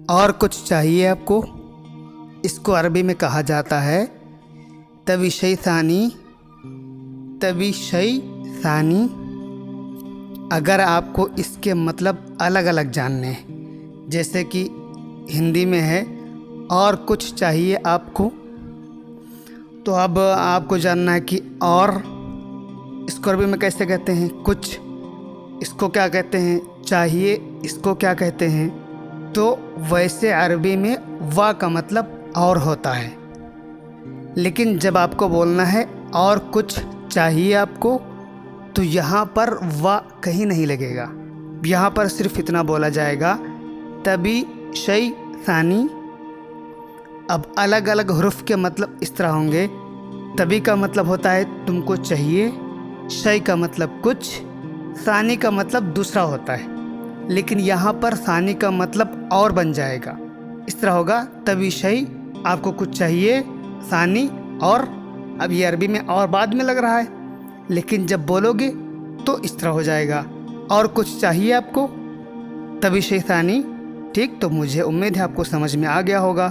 اور کچھ چاہیے آپ کو، اس کو عربی میں کہا جاتا ہے طوی شی ثانی، طوی شی ثانی۔ اگر آپ کو اس کے مطلب الگ الگ جاننے ہیں، جیسے کہ ہندی میں ہے اور کچھ چاہیے آپ کو، تو اب آپ کو جاننا ہے کہ اور اس کو عربی میں کیسے کہتے ہیں، کچھ اس کو کیا کہتے ہیں، چاہیے اس کو کیا کہتے ہیں۔ تو ویسے عربی میں وا کا مطلب اور ہوتا ہے، لیکن جب آپ کو بولنا ہے اور کچھ چاہیے آپ کو، تو یہاں پر وا کہیں نہیں لگے گا، یہاں پر صرف اتنا بولا جائے گا طوی شی ثانی۔ اب الگ الگ حروف کے مطلب اس طرح ہوں گے۔ طوی کا مطلب ہوتا ہے تم کو چاہیے، شی کا مطلب کچھ، ثانی کا مطلب دوسرا ہوتا ہے، لیکن یہاں پر ثانی کا مطلب اور بن جائے گا۔ اس طرح ہوگا طوی شی، آپ کو کچھ چاہیے، ثانی اور، اب یہ عربی میں اور بعد میں لگ رہا ہے، لیکن جب بولو گے تو اس طرح ہو جائے گا، اور کچھ چاہیے آپ کو، طوی شی ثانی۔ ٹھیک، تو مجھے امید ہے آپ کو سمجھ میں آ گیا ہوگا۔